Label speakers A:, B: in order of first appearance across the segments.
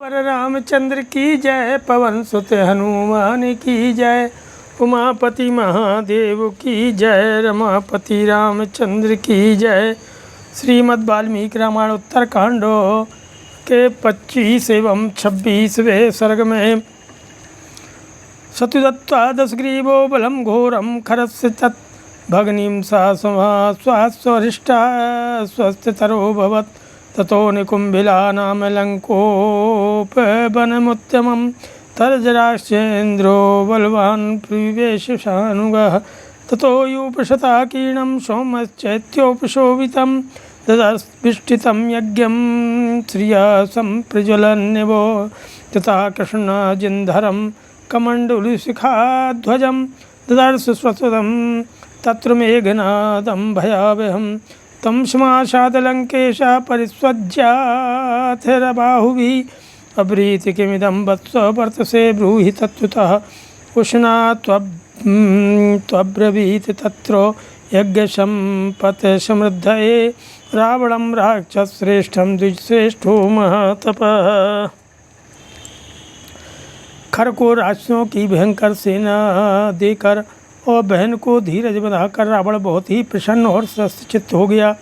A: पर रामचंद्र की जय, पवन सुत हनुमान की जय, उमापति महादेव की जय, रमापति रामचंद्र की जय। श्रीमद् वाल्मीकि रामायण उत्तरकांडो के 25 एवं 26वें सर्ग में सतुदत्त्वा दशग्रीवो बलं घोरं खरस्य तत् भगनीं सा स्वास्वरिष्टा स्वस्थतरोऽभवत्। ततो निकुम्भिला नाम लङ्कोपवनमुत्तमं तर्जराक्षेन्द्रो बलवान् विवेशशानुगः। ततो यूपशताकीर्णं सोमश्चैत्योपशोभितं ददर्शिष्टितं यज्ञं श्रिया सम्प्रज्वलन्निवो। तथा कृष्णाजिन्धरं कमण्डलुशिखाध्वजं ददर्श स्वसुतं तत्र मेघनादं भयावहं। तं समासादलङ्केशः परिष्वज्याथिरबाहुभिः अब्रीति किमिदं वत्स वर्तसे ब्रूहि तत्त्वतः। उष्णा त्वब्रवीति तत्र यज्ञसम्पत्समृद्धये रावणं राक्षसश्रेष्ठं द्विजश्रेष्ठो महातपः। खर को राक्षसों की भयंकर सेना देकर और बहन को धीरज बंधाकर रावण बहुत ही प्रसन्न और सचित्त हो गया।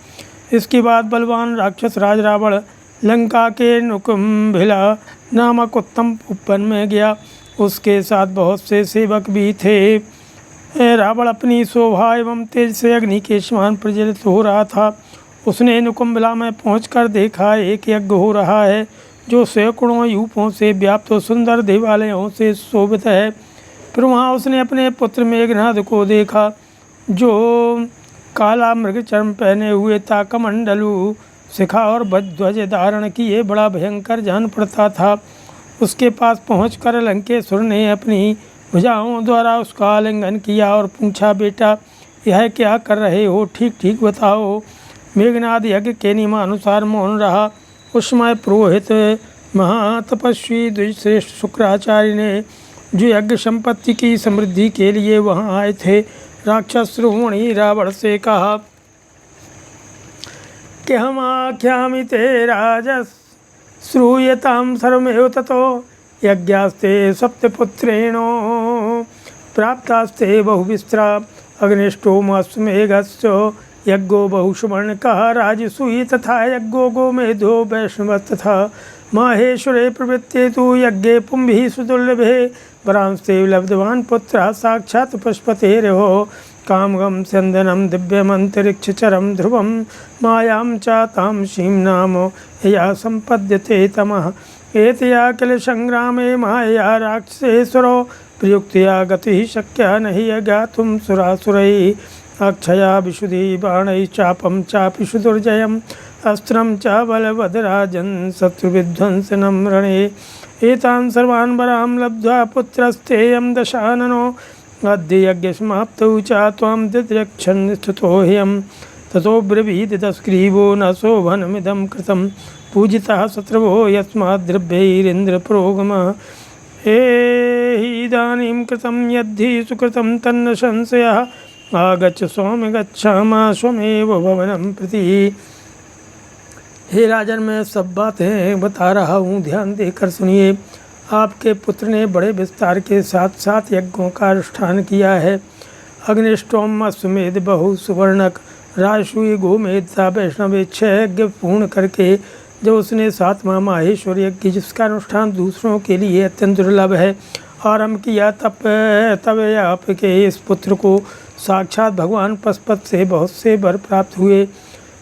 A: इसके बाद बलवान राक्षस राज रावण लंका के नुकुम्भिला नामक उत्तम उपवन में गया। उसके साथ बहुत से सेवक भी थे। रावण अपनी शोभा एवं तेज से अग्नि के समान प्रज्वलित हो रहा था। उसने नुकुम्भिला में पहुंचकर देखा एक यज्ञ हो रहा है जो सैकड़ों यूपों से व्याप्त और सुंदर देवालयों से शोभित है। फिर वहाँ उसने अपने पुत्र मेघनाद को देखा जो काला मृगचर्म पहने हुए था, कमंडलु शिखा और ध्वज धारण किए बड़ा भयंकर जान पड़ता था। उसके पास पहुंचकर लंकेश्वर ने अपनी भुजाओं द्वारा उसका आलिंगन किया और पूछा, बेटा यह क्या कर रहे हो, ठीक ठीक बताओ। मेघनाद यज्ञ के नियमानुसार मौन रहा। उस समय पुरोहित महातपस्वी द्विजश्रेष्ठ शुक्राचार्य ने जो यज्ञ संपत्ति की समृद्धि के लिए वहां आए थे, राक्षस श्रोमणी रावण से कहा कि हम आख्यामि ते राजस श्रूयतां सर्वमेव ततो यज्ञास्ते सप्तपुत्रेणो प्राप्तास्ते बहुविस्त्रा अग्निष्टोमस्मेघस्य यज्ञो बहुषुवर्णकः राजसूय तथा यज्ञो गोमेधो वैष्णवस्तथा माहेश्वरे प्रवृत्ते तु यज्ञे पुंभिः सुदुर्लभे वरांस्ते लब्धवान् पुत्रः साक्षात् पशुपतेर्हो कामगं स्यन्दनं दिव्यमन्तरिक्षचरं ध्रुवं मायां च तां शीं नाम यया सम्पद्यते तमः। एतया किल संग्रामे माया राक्षसेश्वरो प्रयुक्तया गतिः शक्या नहि अज्ञातुं सुरासुरैः अक्षया विशुद्धि बाणैः चापं चापि सुदुर्जयम् अस्त्रं च बलवद्राजन् शत्रुविध्वंसनं रणे। एतान् सर्वान् वरान् लब्ध्वा पुत्रस्तेयं दशाननो अद्य यज्ञसमाप्तौ च त्वां दिद्रक्षन् स्थितो ह्यं। ततो ब्रवीद दशग्रीवो न शोभनमिदं कृतं पूजितः शत्रवो यस्माद्द्रव्यैरिन्द्रपुरोगमः। इदानीं कृतं यद्धि सुकृतं तन्न संशयः आगच्छ सौम्य गच्छामः स्वमेव भवनं प्रति। हे राजन, मैं सब बातें बता रहा हूँ, ध्यान देकर सुनिए। आपके पुत्र ने बड़े विस्तार के साथ साथ यज्ञों का अनुष्ठान किया है। अग्निष्टोम अश्वमेध बहु सुवर्णक राजसूय गोमेध था वैष्णव 6 यज्ञ पूर्ण करके जो उसने 7वां माहेश्वर यज्ञ जिसका अनुष्ठान दूसरों के लिए अत्यंत दुर्लभ है आरंभ किया, तब आपके इस पुत्र को साक्षात भगवान पशुपत से बहुत से वर प्राप्त हुए।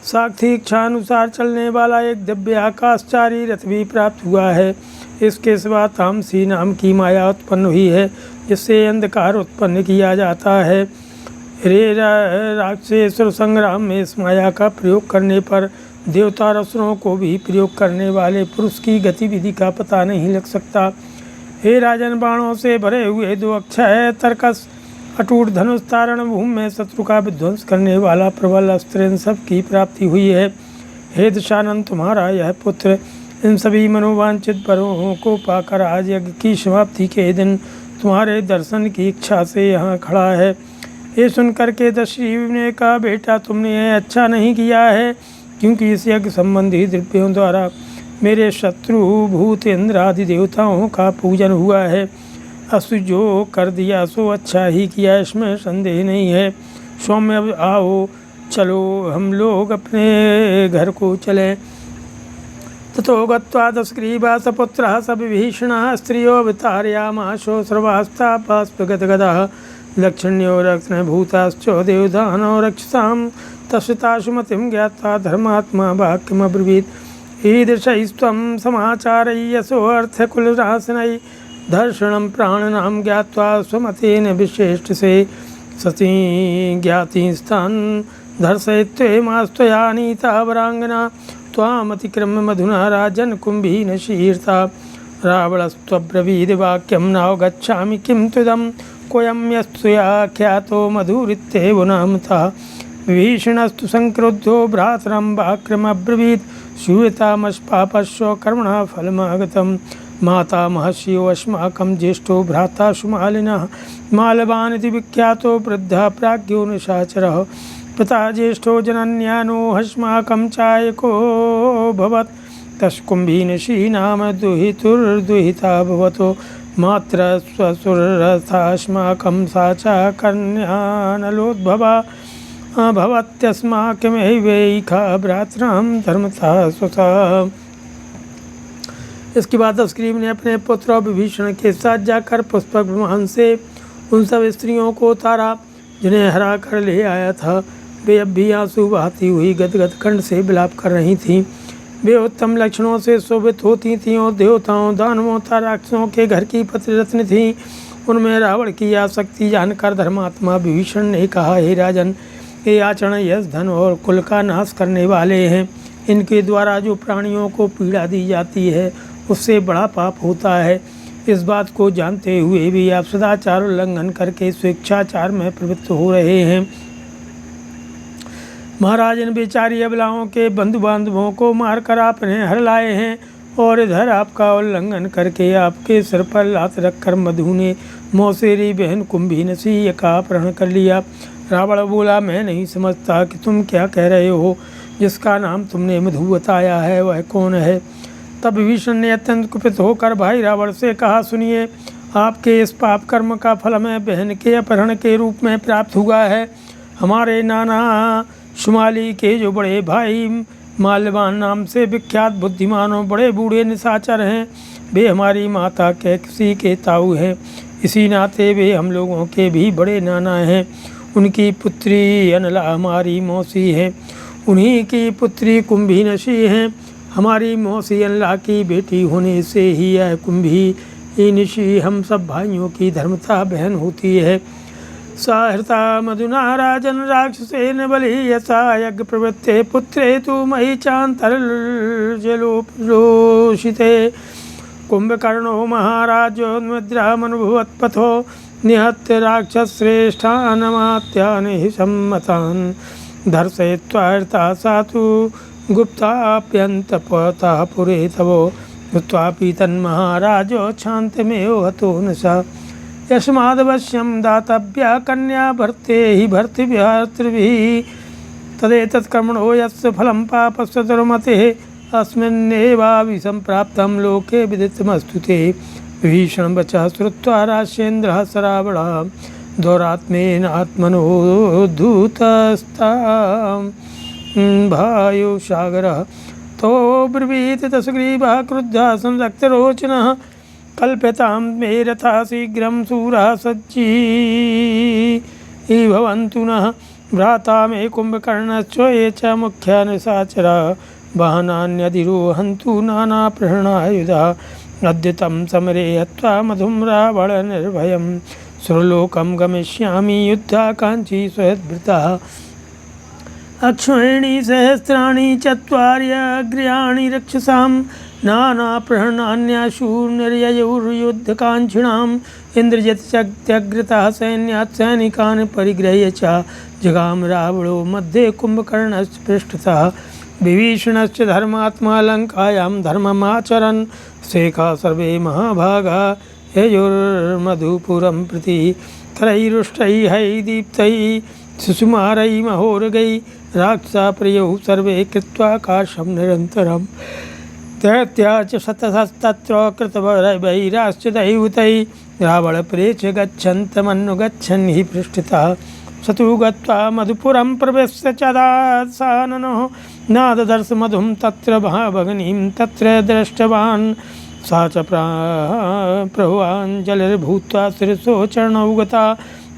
A: साक्षी इच्छानुसार चलने वाला एक दिव्य आकाशचारी रथ भी प्राप्त हुआ है। इसके सिवा तामसी नाम की माया उत्पन्न हुई है जिससे अंधकार उत्पन्न किया जाता है। रे राक्षसेश्वर संग्राम में इस माया का प्रयोग करने पर देवता असुरों को भी प्रयोग करने वाले पुरुष की गतिविधि का पता नहीं लग सकता। हे राजन, बाणों से भरे हुए 2 अक्षय तर्कस अटूट धनुष तारण भूमि में शत्रु का विध्वंस करने वाला प्रबल अस्त्र इन सब की प्राप्ति हुई है। हे दशानन, तुम्हारा यह पुत्र इन सभी मनोवांछित वरों को पाकर आज यज्ञ की समाप्ति के दिन तुम्हारे दर्शन की इच्छा से यहाँ खड़ा है। ये सुनकर के दशग्रीव ने कहा, बेटा तुमने यह अच्छा नहीं किया है, क्योंकि इस यज्ञ संबंधी द्रव्यों द्वारा मेरे शत्रु भूत इंद्र आदि देवताओं का पूजन हुआ है। असु जो कर दिया सो अच्छा ही किया, इसमें संदेह नहीं है। सौम्य अब आओ चलो हम लोग अपने घर को चलें। ततो गत्वा दशग्रीवा सपुत्रः सविभीषणः स्त्रियो वितारयामाशो सर्वास्तापास्पगदगदः लक्षण्यो रत्नभूताश्च देवदानौ रक्षसां तस्ताशु मतिं ज्ञात्वा धर्मात्मा वाक्यमब्रवीत्। ईदृशैस्त्वं समाचारय्यसोऽर्थकुलरासनै दर्शनं प्राणनां ज्ञात्वा स्वमतेन विशेष्टसे सती ज्ञातिस्तान् दर्शयित्वेमास्त्वया नीता वराङ्गना त्वामतिक्रम्य मधुना राजन् कुम्भीनशीर्ता। रावणस्त्वब्रवीद्वाक्यं नावगच्छामि किं त्वदं कोऽयं यस्त्वया ख्यातो मधुरित्येव नामतः। विभीषणस्तु संक्रुद्धो भ्रातरं वाक्यमब्रवीत् श्रूयतामश्पापश्व कर्मणः फलमागतं। मातामहस्यो अस्माकं ज्येष्ठो भ्राता सुमालिनः मालवान् इति विख्यातो वृद्धः प्राज्ञो निशाचरः। पिता ज्येष्ठो जनन्यानो हस्माकं चायको भवत् तस्कुम्भीनशी नाम दुहितुर्दुहिता भवतो। मात्र स्वसुरथास्माकं सा च कन्यानलोद्भवा भवत्यस्माकमेवैका भ्रातॄणां धर्मतः स्वतः। इसके बाद दशग्रीव ने अपने पुत्र विभीषण के साथ जाकर पुष्पक विमान से उन सब स्त्रियों को उतारा जिन्हें हरा कर ले आया था। वे अब भी आंसू बहाती हुई गदगद कंठ से विलाप कर रही थीं। वे उत्तम लक्षणों से शोभित होती थीं और देवताओं दानवों तथा राक्षसों के घर की पतिरत्न थीं। उनमें रावण की आसक्ति जानकर धर्मात्मा विभीषण ने कहा, हे राजन, ये आचरण यश धन और कुल का नाश करने वाले हैं। इनके द्वारा जो प्राणियों को पीड़ा दी जाती है उससे बड़ा पाप होता है। इस बात को जानते हुए भी आप सदाचार उल्लंघन करके स्वेच्छाचार में प्रवृत्त हो रहे हैं। महाराज, इन बेचारी अबलाओं के बंधु बांधवों को मारकर आपने हर लाए हैं और इधर आपका उल्लंघन करके आपके सिर पर लात रखकर मधु ने मौसेरी बहन कुंभीनसी का अपहरण कर लिया। रावण बोला, मैं नहीं समझता कि तुम क्या कह रहे हो। जिसका नाम तुमने मधु बताया है वह कौन है? तब विभीषण ने अत्यंत कुपित होकर भाई रावण से कहा, सुनिए, आपके इस पाप कर्म का फल हमें बहन के अपहरण के रूप में प्राप्त हुआ है। हमारे नाना शुमाली के जो बड़े भाई माल्यवान नाम से विख्यात बुद्धिमानों बड़े बूढ़े निशाचर हैं, वे हमारी माता के किसी के ताऊ हैं। इसी नाते वे हम लोगों के भी बड़े नाना हैं। उनकी पुत्री अनला हमारी मौसी है। उन्हीं की पुत्री कुंभीनशी हैं। हमारी मौसी अनला की बेटी होने से ही यह कुंभीनशी हम सब भाइयों की धर्मता बहन होती है। सहृता मधुना राजन राक्षसेन बलि यथा यज्ञ प्रवृत्ते पुत्रे तु मयि चान्तर्जलोषिते। कुंभकर्णो महाराजोन्मुद्रामनुभवत्पथो निहत्य राक्षसश्रेष्ठानमात्यान् हि सम्मतान्। दर्शयित्वा सा तु गुप्ताप्यन्तपतः पुरे तवो कृत्वापि तन्महाराजो क्षान्तमेव हतो न सा। यस्मादवश्यं दातव्या कन्या भर्ते हि भर्तृभिः तदेतत्कर्मणो यस्य फलं पापस्य दुर्मतेः अस्मिन्नेवाभिसम्प्राप्तं लोके विदितमस्तु ते। विभीषणं वचः श्रुत्वा राजेन्द्रः स रावणः दौरात्मेन आत्मनोद्धूतस्तां भायुसागरः तो ब्रवीत दशग्रीवः क्रुद्धः संरक्तरोचनः कल्प्यतां मे रथा शीघ्रं शूरः सज्जी भवन्तु नः। भ्राता मे कुम्भकर्णश्च ये च मुख्या निशाचरा वाहनान्यधिरोहन्तु नानाप्रहरणायुधाः। अद्य तं समरे हत्वा मधुं रावणनिर्भयं सुरलोकं गमिष्यामि युद्धाकाङ्क्षी स्वयद्भृतः। अक्षौहिणी सहस्राणि चत्वार्यग्र्याणि रक्षसां नानाप्रहरणान्याशूर्निर्ययुर्युद्धकाङ्क्षिणाम्। इन्द्रजित्यग्रतः सैन्यात् सैनिकान् परिगृह्य च जगाम रावणो मध्ये कुम्भकर्णस्य पृष्ठतः। विभीषणश्च धर्मात्मा लङ्कायां धर्ममाचरन् शेखा सर्वे महाभागा ययुर्मधुपुरं प्रति करैरुष्टैः दीप्तैः सुषुमारैः महोरगैः राक्षसा प्रियौ सर्वे कृत्वा काशं निरन्तरम्। दैत्या च शतशस्तत्र कृतवैराश्च दैवतैः रावणप्रेक्ष्य गच्छन्तमनुगच्छन् हि पृष्ठतः स तु गत्वा मधुपुरं प्रवेश्य च दासाननः नाददर्श मधुं तत्र भगनीं तत्र दृष्टवान् सा च प्रभुवाञ्जलिर्भूत्वा शिरसो चरणौ गता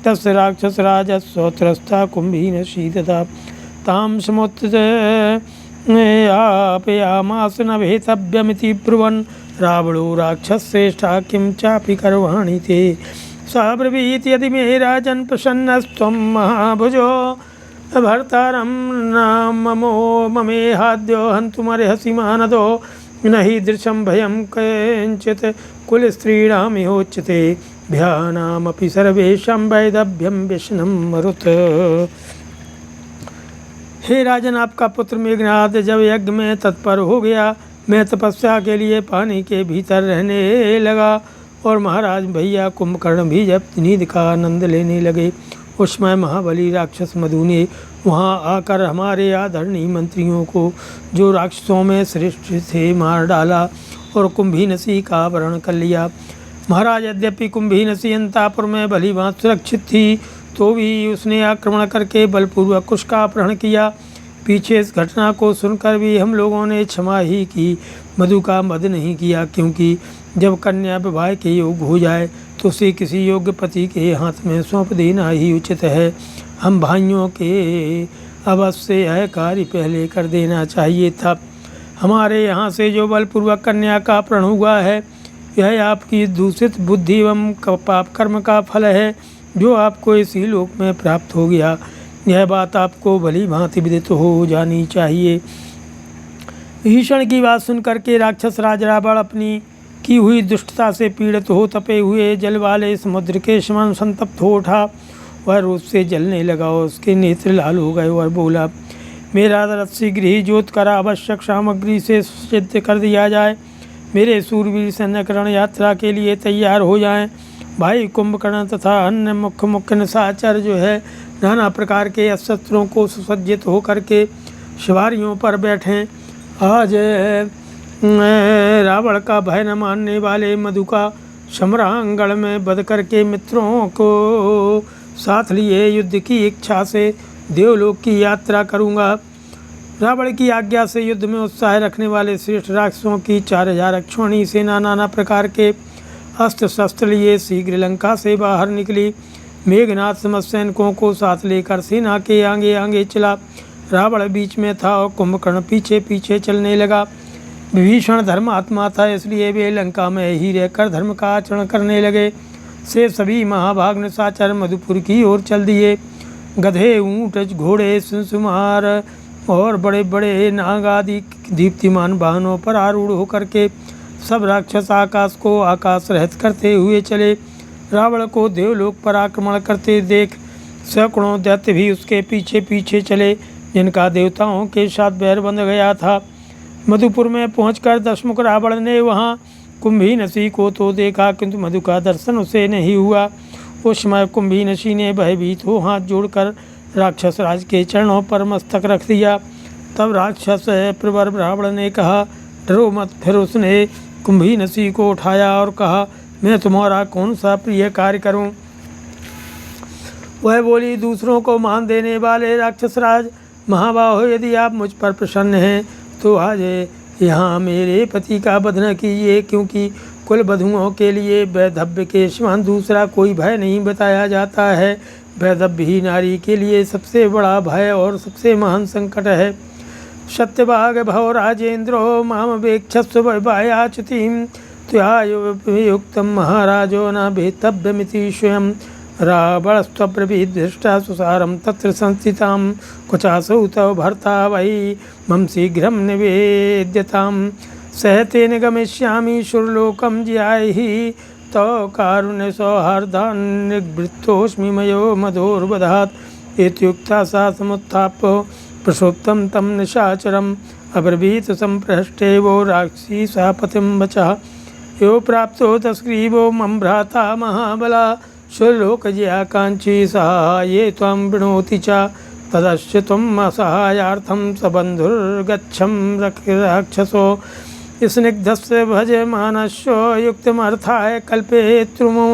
A: तस्य राक्षसराजस्वत्रस्था कुम्भीनशीतता तां समुत्थापयामास न भेतव्यमिति ब्रुवन् रावणो राक्षसश्रेष्ठा किं चापि कर्वाणि ते सा ब्रवीति यदि मे राजन् प्रसन्नस्त्वं महाभुजो भर्तारं ममो ममेहाद्यो हन्तुमर्हसि मानदो न हि दृशं भयं कञ्चित् कुलस्त्रीणामिहोच्यते भ्यानामपि सर्वेषां वैदभ्यं व्यसनं मरुत्। हे राजन, आपका पुत्र मेघनाद जब यज्ञ में तत्पर हो गया, मैं तपस्या के लिए पानी के भीतर रहने लगा और महाराज भैया कुंभकर्ण भी जब नींद का आनंद लेने लगे, उस समय महाबली राक्षस मधु ने वहाँ आकर हमारे आदरणीय मंत्रियों को, जो राक्षसों में श्रेष्ठ थे, मार डाला और कुंभीनसी का अपहरण कर लिया। महाराज, यद्यपि कुंभीनसी अंतापुर में भली भांति सुरक्षित थी, तो भी उसने आक्रमण करके बलपूर्वक उसका अपहरण किया। पीछे इस घटना को सुनकर भी हम लोगों ने क्षमा ही की, मधु का वध नहीं किया, क्योंकि जब कन्या विवाह के योग हो जाए तो उसे किसी योग्य पति के हाथ में सौंप देना ही उचित है। हम भाइयों के अवश्य यह कार्य पहले कर देना चाहिए था। हमारे यहाँ से जो बलपूर्वक कन्या का अपहरण हुआ है, यह आपकी दूषित बुद्धि एवं पाप कर्म का फल है, जो आपको इसी लोक में प्राप्त हो गया। यह बात आपको भली भांति विदित हो जानी चाहिए। भीषण की बात सुनकर के राक्षस राज रावण अपनी की हुई दुष्टता से पीड़ित हो तपे हुए जल वाले समुद्र के समान संतप्त हो उठा। वह रोष से जलने लगा और उसके नेत्र लाल हो गए और बोला, मेरा रथ शीघ्र ही जोत कर आवश्यक सामग्री से सिद्ध कर दिया जाए। मेरे सूरवीर सैन्यकरण यात्रा के लिए तैयार हो जाएं। भाई कुंभकर्ण तथा अन्य मुख्य निशाचर जो है नाना प्रकार के अस्त्रों को सुसज्जित होकर के सवारियों पर बैठें। आज रावण का भय न मानने वाले मधु का सम्रांगण में बध करके मित्रों को साथ लिए युद्ध की इच्छा से देवलोक की यात्रा करूँगा। रावण की आज्ञा से युद्ध में उत्साह रखने वाले श्रेष्ठ राक्षसों की 4000 अक्षौणी सेना नाना प्रकार के अस्त्र शस्त्र लिए शीघ्र लंका से बाहर निकली। मेघनाथ समस्त सैनिकों को साथ लेकर सेना के आगे आगे चला। रावण बीच में था और कुंभकर्ण पीछे पीछे चलने लगा। विभीषण धर्मात्मा था, इसलिए वे लंका में ही रहकर धर्म का आचरण करने लगे। से सभी महाभाग निशाचर मधुपुर की ओर चल दिए। गधे, ऊँट, घोड़े, सुसुमार और बड़े बड़े नाग आदि दीप्तिमान वाहनों पर आरूढ़ होकर के सब राक्षस आकाश को आकाश रहित करते हुए चले। रावण को देवलोक पर आक्रमण करते देख सैकड़ों दैत्य भी उसके पीछे पीछे चले, जिनका देवताओं के साथ बैर बंध गया था। मधुपुर में पहुंचकर दशमुख रावण ने वहां कुंभीनसी को तो देखा, किंतु मधु का दर्शन उसे नहीं हुआ। उस समय कुंभीनसी ने भयभीत हो हाथ जोड़कर राक्षस राज के चरणों पर मस्तक रख दिया। तब राक्षस प्रवर रावण ने कहा, डरो मत। फिर उसने कुंभीनसी को उठाया और कहा, मैं तुम्हारा कौन सा प्रिय कार्य करूं? वह बोली, दूसरों को मान देने वाले राक्षस राज महाबाहो, यदि आप मुझ पर प्रसन्न हैं तो आज यहाँ मेरे पति का वध न कीजिए, क्योंकि कुल वधुओं के लिए वैधव्य के समान दूसरा कोई भय नहीं बताया जाता है। वैधव्य ही नारी के लिए सबसे बड़ा भय और सबसे महान संकट है। सत्यभाग भव राजेंद्रो माम वेक्षस्व वैयाच्युतिं त्वयायुक्तं महाराजो न भेतव्यमिति स्वयं। रावणस्त्वब्रवीद्दृष्टा सुसारं तत्र संस्थितां कुचासौ तव भर्ता वै मम शीघ्रं निवेद्यतां। सहतेन गमिष्यामि सुरलोकं ज्याहि तव कारुण्य सौहार्दान्निवृत्तोऽस्मि मयो मधोर्वधात्। इत्युक्ता सा समुत्थाप्य प्रसुप्तं तं निशाचरम् अब्रवीत सम्प्रहष्टेवो राक्षसी सा पतिं वचः। यो प्राप्तो तस्ग्रीवो मम भ्राता महाबला सुरलोकजया कांची सहाये त्वां वृणोति च। तदस्य त्वम् असहायार्थं सबन्धुर्गच्छं राक्षसो स्निग्धस्य भजमानस्य युक्तमर्थाय कल्पेतृमो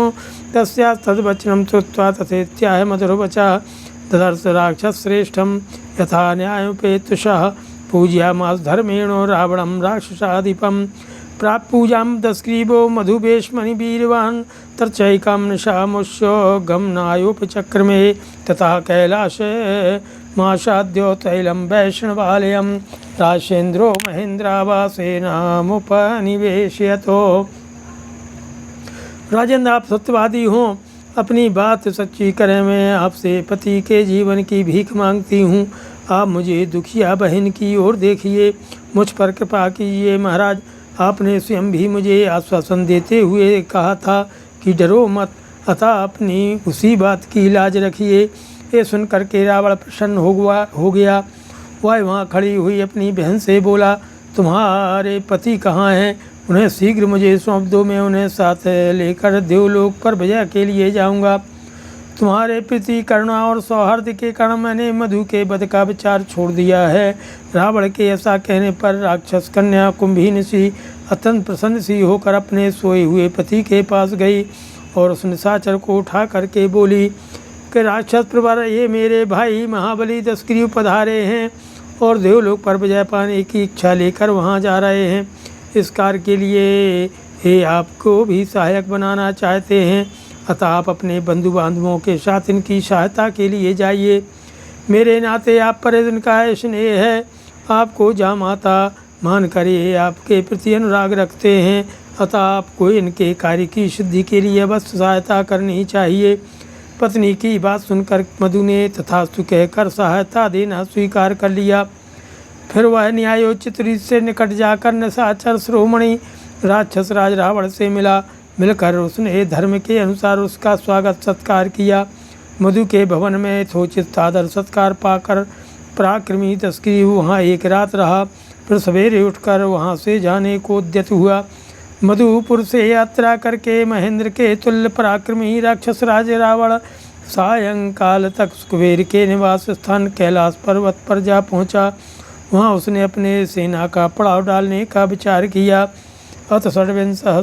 A: तस्यास्तद्वचनं श्रुत्वा तथेत्याह मधुरवचः ददर्श राक्षसश्रेष्ठं यथा न्यायोपेतुषः पूज्यामास धर्मेणो रावणं राक्षसाधिपं प्राप्त पूजां दस्ग्रीवो मधुभेष्मणि वीरवान् तर्चैकां निशामुष्य गमनायोपचक्रमे तथा कैलासे मासाद्यो तैलं वैष्णवालयं राजेन्द्रो महेन्द्रावासेनामुपनिवेशयतो। राजेंद्र, आप सत्यवादी हों, अपनी बात सच्ची करें। मैं आपसे पति के जीवन की भीख मांगती हूँ। आप मुझे दुखिया बहन की ओर देखिए, मुझ पर कृपा कीजिए। महाराज, आपने स्वयं भी मुझे आश्वासन देते हुए कहा था कि डरो मत, अतः अपनी उसी बात की लाज रखिए। ये सुनकर के रावण प्रसन्न हो गया। वह वहाँ खड़ी हुई अपनी बहन से बोला, तुम्हारे पति कहाँ हैं? उन्हें शीघ्र मुझे सौंप दो, मैं उन्हें साथ लेकर देवलोक पर विजय के लिए जाऊंगा। तुम्हारे प्रति करुणा और सौहार्द के कारण मैंने मधु के वध का विचार छोड़ दिया है। रावण के ऐसा कहने पर राक्षस कन्या कुंभीन सी अत्यंत प्रसन्न सी होकर अपने सोए हुए पति के पास गई और उस निशाचर को उठा करके बोली कि राक्षस प्रवर, ये मेरे भाई महाबली दस्ग्रीव पधारे हैं और देवलोक पर विजय पाने की इच्छा लेकर वहाँ जा रहे हैं। इस कार्य के लिए ये आपको भी सहायक बनाना चाहते हैं, अतः आप अपने बंधु बांधवों के साथ इनकी सहायता के लिए जाइए। मेरे नाते आप पर इनका स्नेह है, आपको जामाता मान कर ये आपके प्रति अनुराग रखते हैं, अतः आपको इनके कार्य की सिद्धि के लिए अवश्य सहायता करनी चाहिए। पत्नी की बात सुनकर मधु ने तथास्तु कहकर सहायता देना स्वीकार कर लिया। फिर वह न्यायोचित रीत से निकट जाकर निशाचर शिरोमणि राक्षस राज रावण से मिलकर उसने धर्म के अनुसार उसका स्वागत सत्कार किया। मधु के भवन में यथोचित आदर सत्कार पाकर पराक्रमी दस्ग्रीव वहाँ एक रात रहा। फिर सवेरे उठकर वहाँ से जाने को उद्यत हुआ। मधुपुर से यात्रा करके महेंद्र के तुल्य पराक्रमी राक्षस राज रावण सायंकाल तक कुबेर के निवास स्थान कैलाश पर्वत पर जा पहुँचा। वहाँ उसने अपने सेना का पड़ाव डालने का विचार किया। अथ षड्विंशः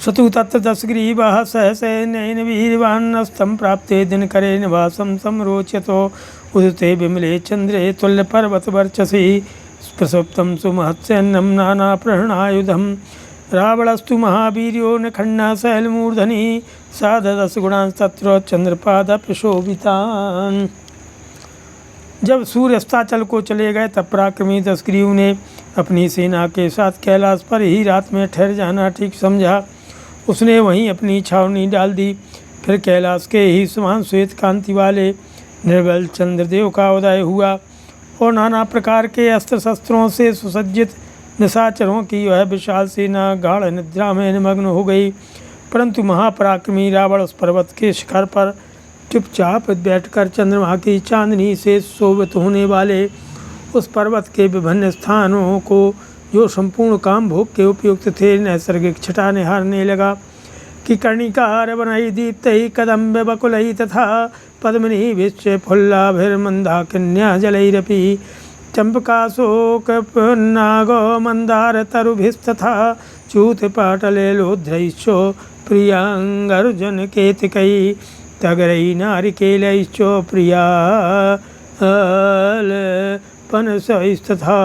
A: शतु तत्र दस्ग्रीवः सहसैन्येन वीर्यवानस्तं प्राप्ते दिनकरे निवासं समरोचतो उदिते विमले चंद्रे तुल्यपर्वतवर्चसि प्रसुप्तं सुमहत्सैन्यं नानाप्रहरणायुधं रावणस्तु महावीर्यो न खण्डा शैलमूर्धनि साधदश गुणांस्तत्र चंद्रपादपि शोभितान्। जब सूर्य अस्ताचल को चले गए तब पराक्रमी दस्ग्रीव ने अपनी सेना के साथ कैलाश पर ही रात में ठहर जाना ठीक समझा। उसने वहीं अपनी छावनी डाल दी। फिर कैलाश के ही समान श्वेत कांति वाले निर्बल चंद्रदेव का उदय हुआ और नाना प्रकार के अस्त्र शस्त्रों से सुसज्जित निशाचरों की वह विशाल सेना गाढ़ निद्रा में निमग्न हो गई। परंतु महापराक्रमी रावण उस पर्वत के शिखर पर चुपचाप बैठकर चंद्रमा की चांदनी से शोभित होने वाले उस पर्वत के विभिन्न स्थानों को, जो संपूर्ण काम भोग के उपयुक्त थे, नैसर्गिक छटा निहारने लगा कि कर्णिकार वनैः दीप्तैः कदम्ब बकुलैः तथा पद्मिनी विश्व फुल्लाभिर्मन्दाकिन्या जलैरपि चंपकाशोकनागो मंदार तरुभिस्तथा च्यूतपाटलेलोध्रैश्च प्रियांगर्जुन केतकैः तगरैः नारिकेलैश्च प्रियालपनसैस्तथा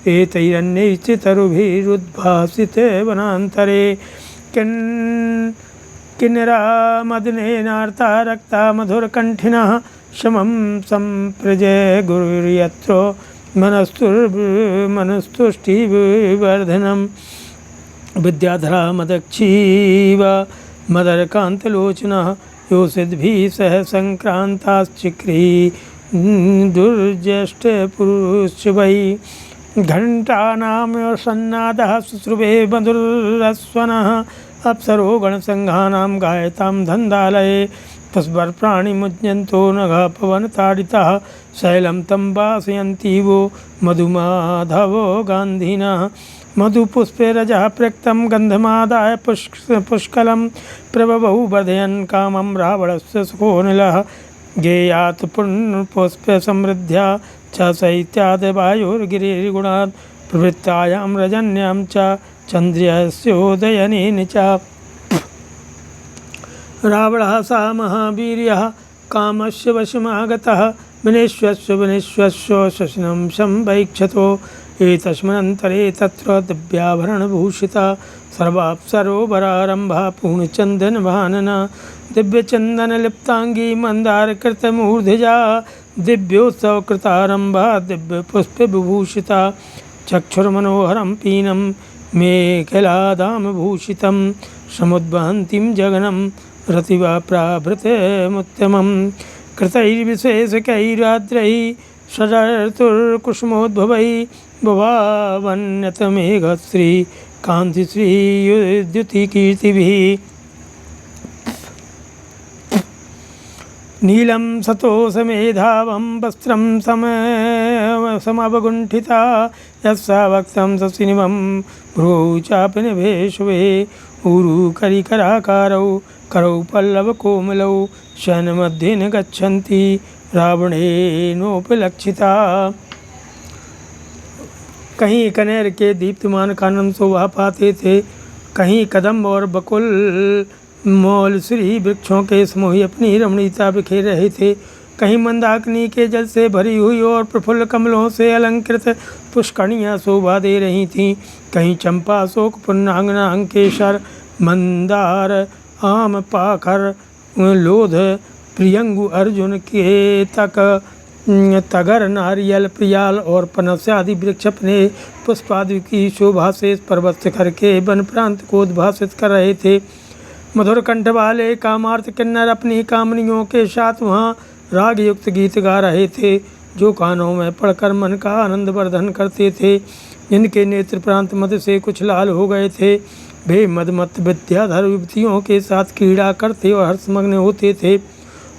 A: एतैरन्यैश्च तरुभिरुद्भासिते वनान्तरे किन्नरामदनेनार्ता रक्ता मधुरकण्ठिनः शमं सम्प्रजय गुरुर्यत्र मनस्तुष्टिविवर्धनं विद्याधरा मदक्षीव मदरकान्तलोचनः योषिद्भिः सह सङ्क्रान्ताश्चिक्री दुर्ज्येष्ठपुरुष वै घण्टानां सन्नादः शुश्रुवे मधुरस्वनः अप्सरो गणसङ्घानां गायतां धन्दालये पशुवर्प्राणिमुज्यन्तो नघः पवनताडितः शैलं तं वासयन्ति वो मधुमाधवो गान्धिनः मधुपुष्पे रजः प्रक्तं गन्धमादाय पुष्कलं प्रबभौ वर्धयन् कामं रावणस्य सुखोऽनिलः गेयात् पुष्पसमृद्ध्या च शैत्याद् वायुर्गिरिर्गुणात् प्रवृत्तायां रजन्यां च चन्द्रस्योदयनेन च। रावणः स महावीर्यः कामस्य वशमागतः विनेश्वस्य शशिनं संवैक्षतो। एतस्मिन्नन्तरे तत्र दिव्याभरणभूषिता सर्वाप्सरोवरारम्भा पूर्णचन्दनभानना दिव्यचन्दनलिप्ताङ्गी मन्दारकृतमूर्ध्जा दिव्योत्सवकृतारम्भा दिव्यपुष्पविभूषिता चक्षुर्मनोहरं पीनं मेखलादामभूषितं समुद्वहन्तीं जगनं रतिवा प्राभृतमुत्तमं कृतैर्विशेषकैराद्रैः षडर्तुर्कुसुमोद्भवैः भवावन्यतमेघश्री कान्तिश्रीयुद्युतिकीर्तिभिः। नीलं सतोषमेधावं वस्त्रं समवगुण्ठिता यस्सा वक्त्रं ससिनिवं भ्रूः चापि निभेशवे ऊरुकरिकराकारौ करौ पल्लवकोमलौ शयनमध्ये न गच्छन्ति रावणेनोपलक्षिता। कहीं कनेर के दीप्तिमान कानन शोभा पाते थे, कहीं कदम्ब और बकुल मौलश्री वृक्षों के समूह अपनी रमणीयता बिखेर रहे थे, कहीं मंदाकिनी के जल से भरी हुई और प्रफुल्ल कमलों से अलंकृत पुष्करणियाँ शोभा दे रही थीं, कहीं चंपा अशोक पुन्नांगना अंकेशर मंदार आम पाखर लोध प्रियंगु अर्जुन के तगर नारियल प्रियाल और पनस आदि वृक्ष अपने पुष्पादि की शोभा से पर्वत शिखर के वन प्रांत को उद्भासित कर रहे थे। मधुर कंठ वाले कामार्थ किन्नर अपनी कामनियों के साथ वहाँ राग युक्त गीत गा रहे थे, जो कानों में पढ़कर मन का आनंद वर्धन करते थे। जिनके नेत्र प्रांत मद से कुछ लाल हो गए थे, वे मदमत विद्याधर युवतियों के साथ क्रीड़ा करते और हर्षमग्न होते थे।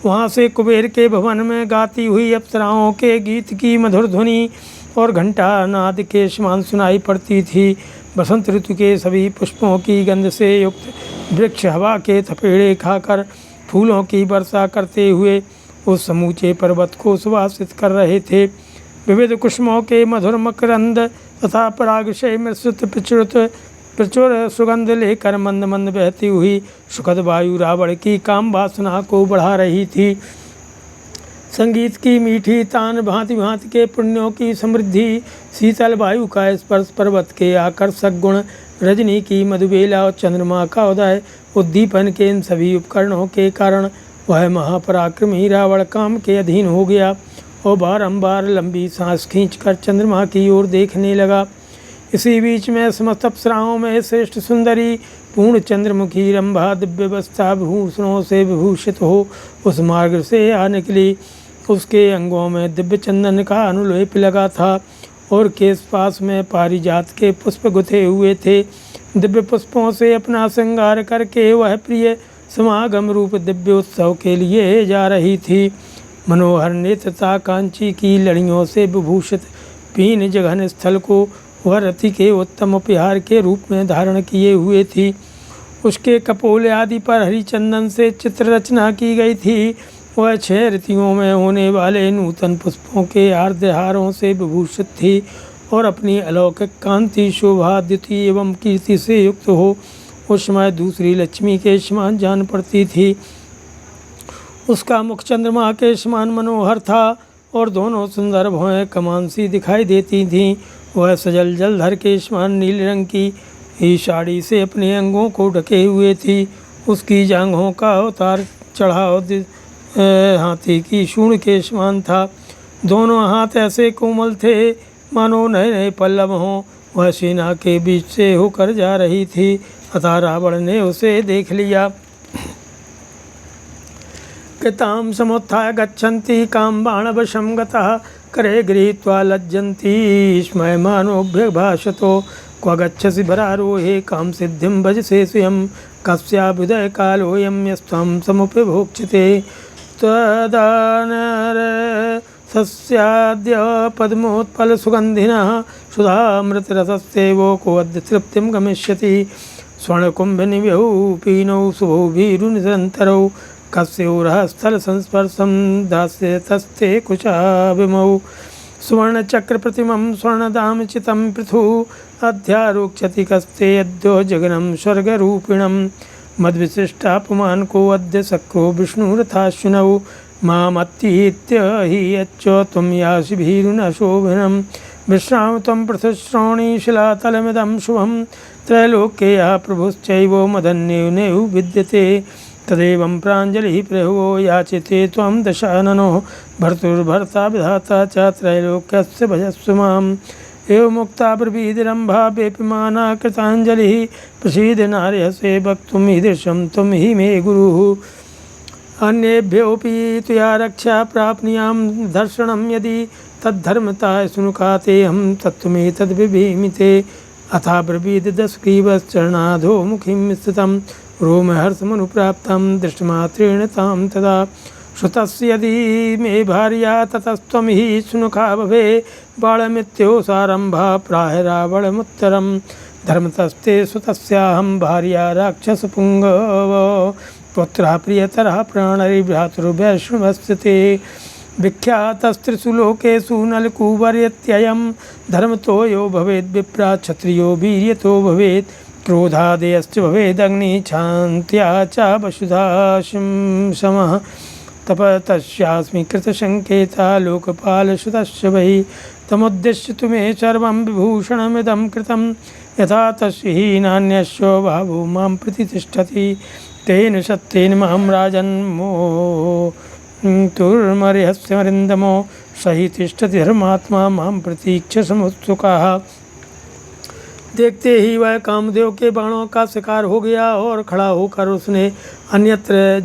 A: वहाँ से कुबेर के भवन में गाती हुई अप्सराओं के गीत की मधुर ध्वनि और घंटा नाद के समान सुनाई पड़ती थी। बसंत ऋतु के सभी पुष्पों की गंध से युक्त वृक्ष हवा के थपेड़े खाकर फूलों की वर्षा करते हुए उस समूचे पर्वत को सुवासित कर रहे थे। विविध कुसुमों के मधुर मकरंद तथा परागशय मिश्रित प्रचुर सुगंध लेकर मंद मंद बहती हुई सुखद वायु रावण की काम वासना को बढ़ा रही थी। संगीत की मीठी तान भांति भांति के पुण्यों की समृद्धि, शीतल वायु का स्पर्श, पर्वत के आकर्षक गुण, रजनी की मधुबेला और चंद्रमा का उदय, उद्दीपन के इन सभी उपकरणों के कारण वह महापराक्रमी रावण काम के अधीन हो गया और बारंबार लंबी सांस खींचकर चंद्रमा की ओर देखने लगा। इसी बीच में समस्त अप्सराओं में श्रेष्ठ सुंदरी पूर्ण चंद्रमुखी रंभा दिव्यवस्था भूषणों से विभूषित हो उस मार्ग से आ निकली। उसके अंगों में दिव्य चंदन का अनुलेप लगा था और केस पास में पारिजात के पुष्प गुथे हुए थे। दिव्य पुष्पों से अपना श्रृंगार करके वह प्रिय समागम रूप दिव्य उत्सव के लिए जा रही थी। मनोहर नेत्रता कांची की लड़ियों से विभूषित पीन जघन स्थल को वह रति के उत्तम उपहार के रूप में धारण किए हुए थी। उसके कपोल आदि पर हरि चंदन से चित्र रचना की गई थी। वह 6 ऋतुओं में होने वाले नूतन पुष्पों के आर्द्रहारों से विभूषित थी और अपनी अलौकिक कांति शोभा द्युति एवं कीर्ति से युक्त हो उस समय दूसरी लक्ष्मी के समान जान पड़ती थी। उसका मुख चंद्रमा के समान मनोहर था और दोनों सुंदर भौहें कमान सी दिखाई देती थीं। वह सजल जलधर के समान नीले रंग की ही साड़ी से अपने अंगों को ढके हुए थी। उसकी जांघों का उतार चढ़ाव हाथी की सूंड के समान था। दोनों हाथ ऐसे कोमल थे मानो नए नए पल्लव हों। वह सेना के बीच से होकर जा रही थी अतः रावण ने उसे देख लिया। कृतां समुत्थाय गच्छन्ति कामबाणवशं गतः करे गृहीत्वा लज्जन्ति स्मयमानोऽभ्यभाषतो क्व गच्छसि भरारोहे काम सिद्धिं भजसे स्वयं कस्याभ्युदय कालोऽयं यस्त्वं समुपभोक्ष्यते त्वदानर सस्याद्य पद्मोत्पलसुगन्धिनः सुधामृतरसस्येवो कोऽद्य तृप्तिं गमिष्यति स्वर्णकुम्भनिभौ पीनौ शुभौ भीरुनिरन्तरौ कस्योरः स्थलसंस्पर्शं दास्यतस्ते कुचाभिमौ। सुवर्णचक्रप्रतिमं स्वर्णदामचितं पृथु अध्यारोक्षति कस्ते अद्यो जगनं स्वर्गरूपिणं मद्विशिष्टा पुमान को अद्य सक्रो विष्णुरथाश्विनौ मामत्तीत्य हि यच्च त्वं यासि भीरुन शोभनं विश्राम त्वं पृथुश्रोणी शिलातलमिदं शुभं त्रैलोक्ये यः प्रभुश्चैव मदन्यो नैव विद्यते तदेवं प्राञ्जलिः प्रभवो याचिते त्वं दशाननो भर्तुर्भर्ता विधाता च त्रैलोक्यस्य भजस्व माम् एवमुक्ता ब्रवीदिरम्भा वेपमाना कृताञ्जलिः प्रसीद नार्यसे वक्तुं ईदृशं त्वं हि मे गुरुः अन्येभ्योऽपि त्वया रक्षा प्राप्नुयां दर्शनं यदि तद्धर्मता सुनुकातेऽहं तत्त्वमेतद्विभीमिते अथा ब्रवीद दशग्रीवश्चरणाधो मुखीं स्थितं रोमहर्षमनुप्राप्तं दृष्टमात्रेण तां तदा श्रुतस्य यदि मे भार्या ततस्त्वं हि सुनुखा भवे बाणमित्योसारम्भा प्राह रावणमुत्तरं धर्मतस्ते सुतस्याहं भार्या राक्षसपुङ्गव पुत्रः प्रियतरः प्राणैर्भ्रातुर्वैष्णवस्य ते विख्यातस्त्रिषु लोकेषु नलकूवर्यत्ययं धर्मतो यो भवेद् विप्रा क्षत्रियो वीर्यतो भवेत् क्रोधादयश्च भवेदग्निः क्षान्त्या च वसुधा समः तपतस्यास्मि कृतसंकेता लोकपालसुतस्य वै तमुद्दिश्य तुमे सर्वं विभूषणमिदं कृतं यथा तस्य हि नान्यस्य भावो मां प्रतितिष्ठति तेन सत्येन मां राजन्मो तुर्मर्यस्यरिन्दमो सही तिष्ठति धर्मात्मा मां प्रतीक्ष्य समुत्सुकः। देखते ही वह कामदेव के बाणों का शिकार हो गया और खड़ा होकर उसने अन्यत्र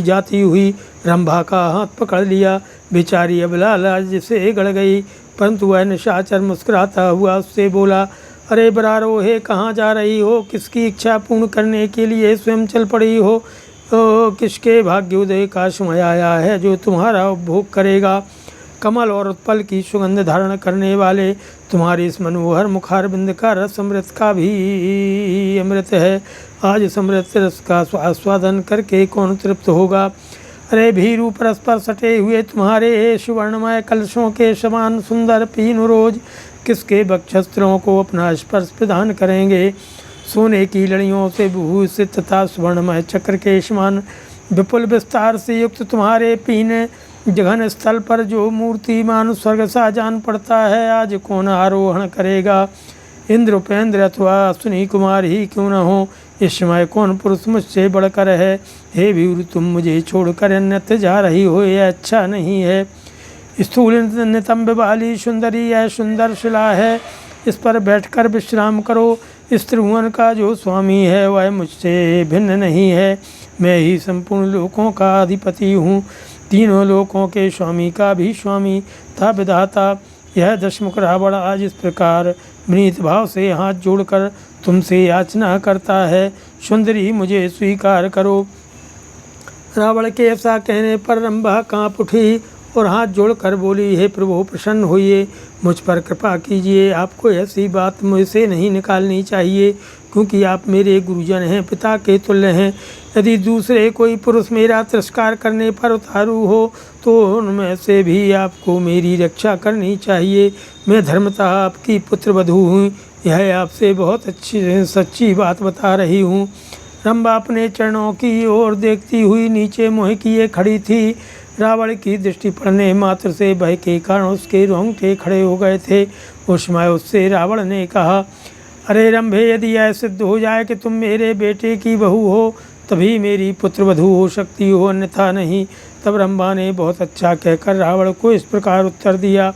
A: जाती हुई रंभा का हाथ पकड़ लिया। बेचारी अबला लाज से गड़ गई, परंतु वह निशाचर मुस्कुराता हुआ उससे बोला, अरे बरारो हे, कहाँ जा रही हो? किसकी इच्छा पूर्ण करने के लिए स्वयं चल पड़ी हो? किसके भाग्योदय का समय आया है जो तुम्हारा उपभोग करेगा? कमल और उत्पल की सुगंध धारण करने वाले तुम्हारे इस मनोहर मुखारबिंद का रस अमृत का भी अमृत है। आज इस अमृत रस का आस्वादन करके कौन तृप्त होगा? अरे भीरू, परस्पर सटे हुए तुम्हारे सुवर्णमय कलशों के समान सुंदर पीन रोज किसके वक्षस्त्रों को अपना स्पर्श प्रदान करेंगे? सोने की लड़ियों से विभूषित तथा सुवर्णमय चक्र के समान विपुल विस्तार से युक्त तुम्हारे पीने जघन स्थल पर जो मूर्तिमान स्वर्ग सा जान पड़ता है, आज कौन आरोहण करेगा? इंद्र, उपेंद्र अथवा अश्विनी कुमार ही क्यों न हो, इस समय कौन पुरुष मुझसे बढ़कर है? हे वीर, तुम मुझे छोड़कर अन्यत्र जा रही हो, यह अच्छा नहीं है। स्थूल नितंब वाली सुंदरी यह सुंदर शिला है, इस पर बैठकर विश्राम करो। इस त्रिभुवन का जो स्वामी है वह मुझसे भिन्न नहीं है। मैं ही संपूर्ण लोकों का अधिपति हूँ, तीनों लोकों के स्वामी का भी स्वामी था विधाता। यह दशमुख रावण आज इस प्रकार विनीत भाव से हाथ जोड़कर तुमसे याचना करता है, सुंदरी मुझे स्वीकार करो। रावण के ऐसा कहने पर रंभा काँप उठी और हाथ जोड़कर बोली, हे प्रभु, प्रसन्न होइए, मुझ पर कृपा कीजिए। आपको ऐसी बात मुझसे नहीं निकालनी चाहिए, क्योंकि आप मेरे गुरुजन हैं, पिता के तुल्य हैं। यदि दूसरे कोई पुरुष मेरा तिरस्कार करने पर उतारू हो तो उनमें से भी आपको मेरी रक्षा करनी चाहिए। मैं धर्मतः आपकी पुत्रवधू हूँ, यह आपसे बहुत अच्छी सच्ची बात बता रही हूँ। रंभा अपने चरणों की ओर देखती हुई नीचे मुँह किए खड़ी थी। रावण की दृष्टि पड़ने मात्र से भय के कारण उसके रोंगटे खड़े हो गए थे। उस समय उससे रावण ने कहा, अरे रंभे, यदि यह सिद्ध हो जाए कि तुम मेरे बेटे की बहू हो तभी मेरी पुत्रवधू हो सकती हो, अन्यथा नहीं। तब रंभा ने बहुत अच्छा कहकर रावण को इस प्रकार उत्तर दिया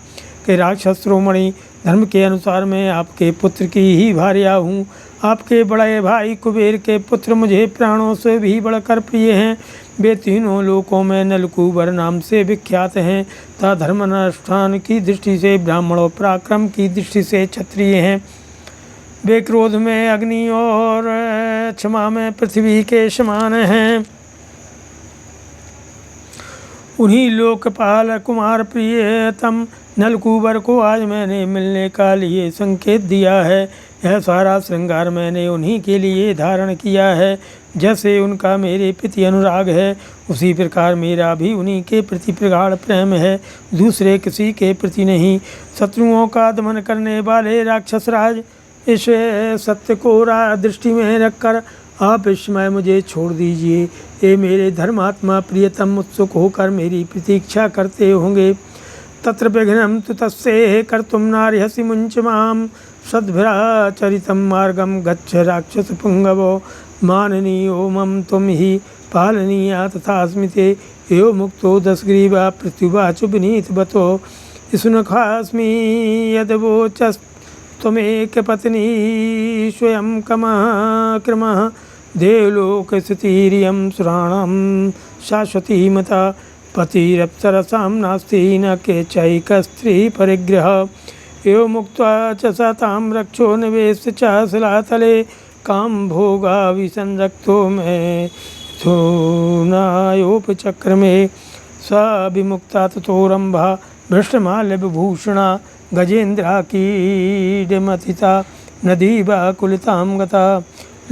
A: कि राक्षस शिरोमणि, धर्म के अनुसार मैं आपके पुत्र की ही भार्या हूँ। आपके बड़े भाई कुबेर के पुत्र मुझे प्राणों से भी बढ़कर प्रिय हैं। वे तीनों लोकों में नलकूबर नाम से विख्यात हैं तथा धर्मानुष्ठान की दृष्टि से ब्राह्मण और पराक्रम की दृष्टि से क्षत्रिय हैं। वे क्रोध में अग्नि और क्षमा में पृथ्वी के समान हैं। उन्हीं लोकपाल कुमार प्रियतम नलकूबर को आज मैंने मिलने का लिए संकेत दिया है। यह सारा श्रृंगार मैंने उन्हीं के लिए धारण किया है। जैसे उनका मेरे प्रति अनुराग है, उसी प्रकार मेरा भी उन्हीं के प्रति प्रगाढ़ प्रेम है, दूसरे किसी के प्रति नहीं। शत्रुओं का दमन करने वाले राक्षस राज, इस सत्य को दृष्टि में रखकर आप इस समय मुझे छोड़ दीजिए। ये मेरे धर्मात्मा प्रियतम उत्सुक होकर मेरी प्रतीक्षा करते होंगे। तत्र विघ्नं तु तस्ये कर्तुं नार्हसि मुञ्च मां, सद्भ्राचरितं मार्गं गच्छ राक्षसपुङ्गवो। माननीयो मम त्वं हि पालनीया तथास्मि ते, यो मुक्तो दशग्रीवा पृथ्वीवाच विनीतवतो। सुनखास्मि यद्वोचस्त्वमेकपत्नी स्वयं क्रमः, देवलोकस्थितिरियं सुराणां शाश्वती मता। पतिरप्सरसां नास्ति न केचैकस्त्री परिग्रह, यो मुक्त्वा च स तां रक्षो निवेश्य च शिलातले। काम भोगाविसंरक्तो मे थूनायोपचक्रमे, स विमुक्ता ततोरम्भा भ्रष्टमाल्यविभूषणा। गजेन्द्राकीडमथिता नदी वाकुलितां गता,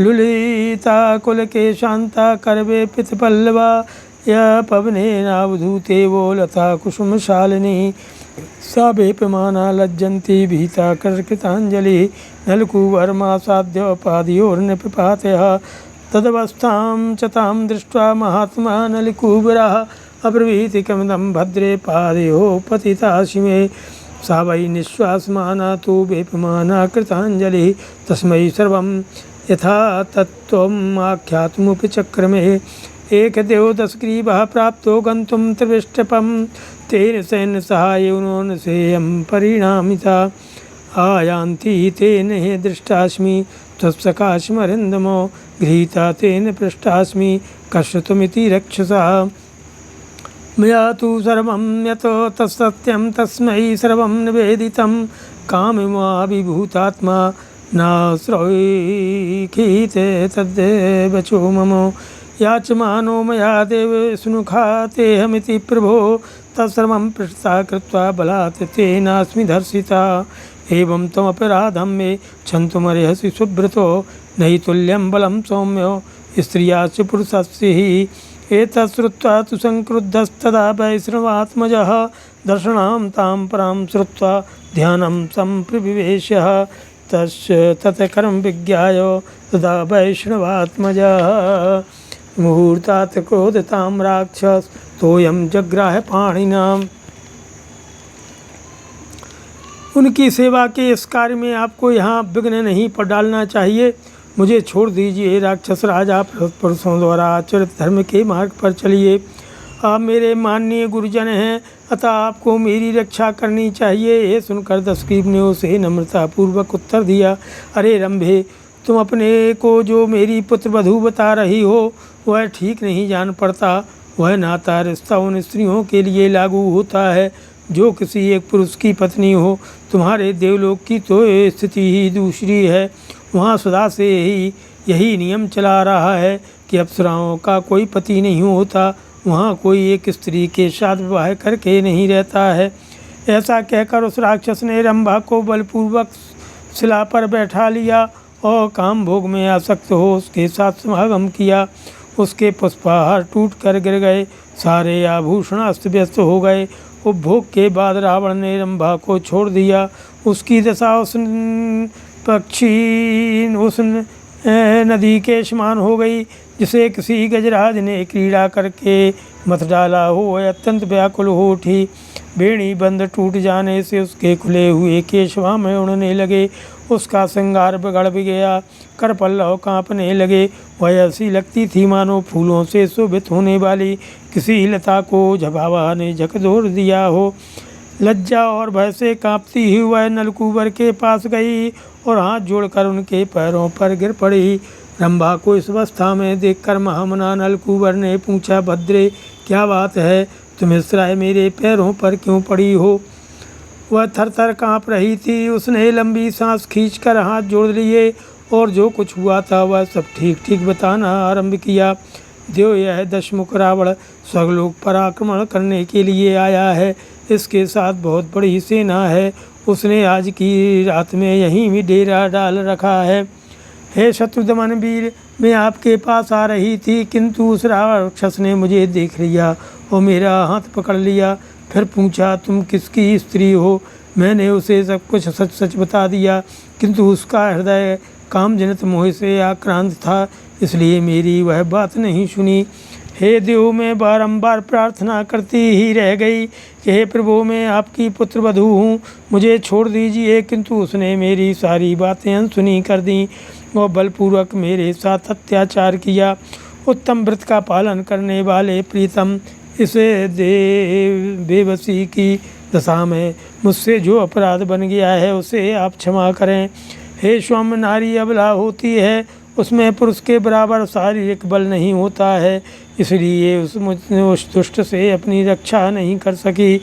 A: लुलिता कुलकेशान्ता करवे पितपल्लवा। या पवनेनावधूते वो लता कुसुमशालिनी, सा वेपमाना लज्जन्ती भीता कृतांजलि। नलकूबरमासाद्योपाधियोर्निपातयः, तदवस्थां च तां दृष्ट्वा महात्मा नलकूबरः। अब्रवीति कमिदं भद्रे पादयोः पतितासि मे, सा वै निःश्वासमाना तु वेपमाना कृतांजलिः। तस्मै सर्वं यथा तत्त्वम् आख्यातुमुपि चक्रमे। एकदेवदशग्रीवः प्राप्तो गन्तुं त्रिविष्टपं, तेन सैन्यसहायेन सेयं परिणामिता। आयान्ति तेन हि दृष्टास्मि त्वत्सकाशमरिन्दमो, गृहीता तेन पृष्टास्मि कश्चित्त्वमिति रक्षसा। मया तु सर्वं यतो तत्सत्यं तस्मै सर्वं निवेदितं, काममाविभूतात्मा नाश्रयीखीते तद्वचो मम। याचमानो मया देव सुनुखा तेऽहमिति प्रभो, तत्सर्वं पृष्ठता कृत्वा बलात् तेनास्मि धर्षिता। एवं त्वमपराधं मे क्षन्तुमर्हसि सुब्रतो, नहि तुल्यं बलं सौम्यो स्त्रियाश्च पुरुषस्य हि। एतत् श्रुत्वा तु संक्रुद्धस्तदा वैष्णवात्मजः, दर्शनां तां परां श्रुत्वा ध्यानं सम्प्रविवेश्य। ततः कर्म विज्ञाय तदा वैष्णवात्मजः, मुहूर्तात् क्रोधतां राक्षस तोयं जग्राह पाणिनाम। उनकी सेवा के इस कार्य में आपको यहाँ विघ्न नहीं पर डालना चाहिए। मुझे छोड़ दीजिए राक्षस राजा, पुरुषों द्वारा आचरित धर्म के मार्ग पर चलिए। आप मेरे माननीय गुरुजन हैं, अतः आपको मेरी रक्षा करनी चाहिए। ये सुनकर दशग्रीव ने उसे नम्रतापूर्वक उत्तर दिया, अरे रंभे, तुम अपने को जो मेरी पुत्र वधू बता रही हो वह ठीक नहीं जान पड़ता। वह नाता रिश्ता उन स्त्रियों के लिए लागू होता है जो किसी एक पुरुष की पत्नी हो। तुम्हारे देवलोक की तो स्थिति ही दूसरी है। वहाँ सदा से ही यही नियम चला रहा है कि अप्सराओं का कोई पति नहीं होता। वहाँ कोई एक स्त्री के साथ विवाह करके नहीं रहता है। ऐसा कहकर उस राक्षस ने रंभा को बलपूर्वक शिला पर बैठा लिया और काम भोग में आसक्त हो उसके साथ समागम किया। उसके पुष्पहार टूट कर गिर गए, सारे आभूषण अस्त व्यस्त हो गए। उपभोग के बाद रावण ने रंभा को छोड़ दिया। उसकी दशा उस नदी के समान हो गई जिसे किसी गजराज ने क्रीड़ा करके मत डाला हो। वह अत्यंत व्याकुल हो उठी। बेड़ी बंद टूट जाने से उसके खुले हुए केशवा में उड़ने लगे। उसका श्रृंगार बिगड़ भी गया, कर पल्लव कांपने लगे। वह ऐसी लगती थी मानो फूलों से शोभित होने वाली किसी लता को झपावा ने झकझोर दिया हो। लज्जा और भय से कांपती हुई वह नलकूबर के पास गई और हाथ जोड़कर उनके पैरों पर गिर पड़ी। रंभा को इस अवस्था में देखकर महामना नलकूबर ने पूछा, भद्रे, क्या बात है? तुम इस तरह मेरे पैरों पर क्यों पड़ी हो? वह थरथर काँप रही थी। उसने लंबी सांस खींचकर हाथ जोड़ लिए और जो कुछ हुआ था वह सब ठीक ठीक बताना आरंभ किया। देव यह दशमुख रावण स्वर्गलोक पर आक्रमण करने के लिए आया है। इसके साथ बहुत बड़ी सेना है। उसने आज की रात में यहीं भी डेरा डाल रखा है। हे शत्रुदमन वीर, मैं आपके पास आ रही थी, किंतु उस राक्षस ने मुझे देख लिया और मेरा हाथ पकड़ लिया। फिर पूछा, तुम किसकी स्त्री हो? मैंने उसे सब कुछ सच सच बता दिया, किंतु उसका हृदय कामजनित मोह से आक्रांत था, इसलिए मेरी वह बात नहीं सुनी। हे देव, मैं बारंबार प्रार्थना करती ही रह गई कि हे प्रभु, मैं आपकी पुत्रवधू हूँ, मुझे छोड़ दीजिए, किंतु उसने मेरी सारी बातें अनसुनी कर दी और बलपूर्वक मेरे साथ अत्याचार किया। उत्तम व्रत का पालन करने वाले प्रीतम, इसे बेबसी की दशा में मुझसे जो अपराध बन गया है उसे आप क्षमा करें। हे स्वयं, नारी अबला होती है, उसमें पुरुष के बराबर शारीरिक बल नहीं होता है, इसलिए उस दुष्ट से अपनी रक्षा नहीं कर सकी।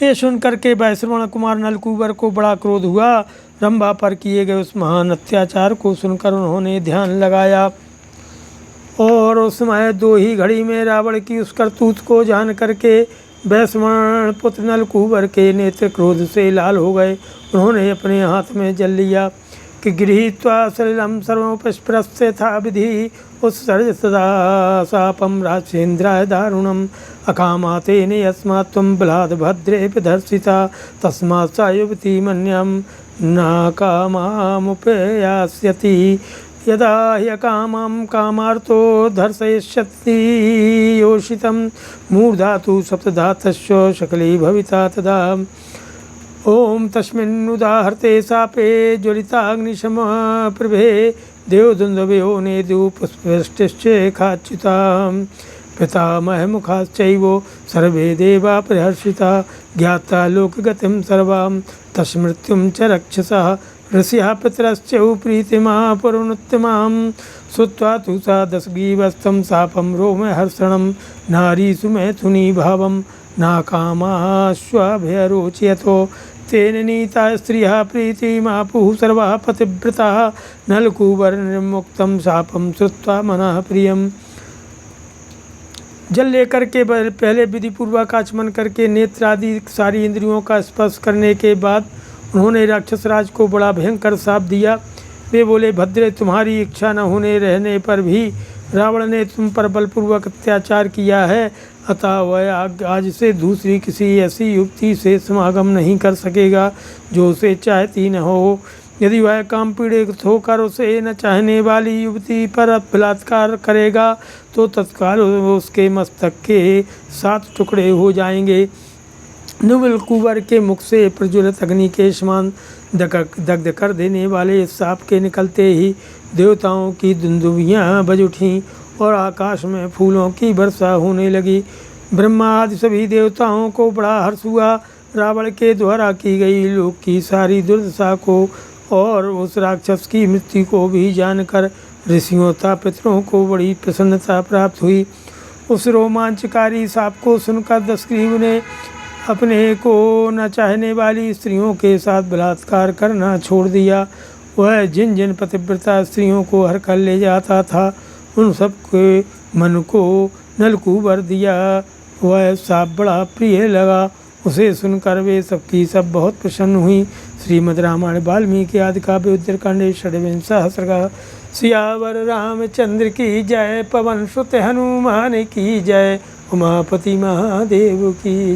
A: ये सुनकर के वैश्रवण कुमार नलकूबर को बड़ा क्रोध हुआ। रंभा पर किए गए उस महान अत्याचार को सुनकर उन्होंने ध्यान लगाया और उस समय 2 ही घड़ी में रावण की उस करतूत को जान करके वैश्रवण पुत्र नलकूबर के नेत्र क्रोध से लाल हो गए। उन्होंने अपने हाथ में जल लिया कि गृहीत्वा सलिलं सर्वोपस्पृश्य था विधि उत्सर्ज सदा शापम राजेन्द्राय दारुणम अकामातेन यस्मात् त्वं बलाद् भद्रे प्रदर्शिता तस्मात् सा युवती मन्यं न कामामुपयास्यति यदा ह्यकामं कामार्तो दर्शयिष्यति योषितं मूर्धा तु सप्तधातस्य शकली भविता तदा। ओम तस्मिन्नुदाहर्ते सापे ज्वलिताग्निशमप्रभे देवदुन्दुभयो नेदुपुष्पष्टिश्चेखाच्युतां पितामहमुखाश्चैव सर्वे देवा प्रहर्षिता ज्ञाता लोकगतिं सर्वां तस्मृत्युं च रक्षसः ऋषिः पितरश्चैव प्रीतिमा पुरुनुत्तमां श्रुत्वा तु सा दशग्रीवस्तं शापं रोमहर्षणं नारीषु मैथुनी भावं नाकामाश्वाभयरोचयतो तेन नीता स्त्रियः प्रीतिमापुः सर्वाः पतिव्रताः नलकूबरनिर्मुक्तं शापं श्रुत्वा मनः प्रियम्। जल लेकर के पहले विधिपूर्वक आचमन करके नेत्र आदि सारी इंद्रियों का स्पर्श करने के बाद उन्होंने राक्षस राज को बड़ा भयंकर शाप दिया। वे बोले, भद्रे, तुम्हारी इच्छा न होने रहने पर भी रावण ने तुम पर बलपूर्वक अत्याचार किया है, अतः वह आज से दूसरी किसी ऐसी युवती से समागम नहीं कर सकेगा जो उसे चाहती न हो। यदि वह काम पीड़ित होकर उसे न चाहने वाली युवती पर बलात्कार करेगा तो तत्काल उसके मस्तक के 7 टुकड़े हो जाएंगे। नलकूबर के मुख से प्रज्वलित अग्नि के समान दग्ध कर देने वाले सांप के निकलते ही देवताओं की दुंदुभियाँ बज उठीं और आकाश में फूलों की वर्षा होने लगी। ब्रह्मा आदि सभी देवताओं को बड़ा हर्ष हुआ। रावण के द्वारा की गई लोक की सारी दुर्दशा को और उस राक्षस की मृत्यु को भी जानकर ऋषियों तथा पितरों को बड़ी प्रसन्नता प्राप्त हुई। उस रोमांचकारी सांप को सुनकर दशग्रीव ने अपने को न चाहने वाली स्त्रियों के साथ बलात्कार करना छोड़ दिया। वह जिन जिन पतिव्रता स्त्रियों को हर कर ले जाता था उन सब के मन को नलकूबर दिया। वह सांप बड़ा प्रिय लगा। उसे सुनकर वे सबकी सब बहुत प्रसन्न हुई। श्रीमद् रामायण वाल्मीकि आदि काव्य उत्तरकांड षड्विंशः सर्गः। सियावर रामचंद्र की जय, पवन सुत हनुमान की जय, उमापति महादेव की।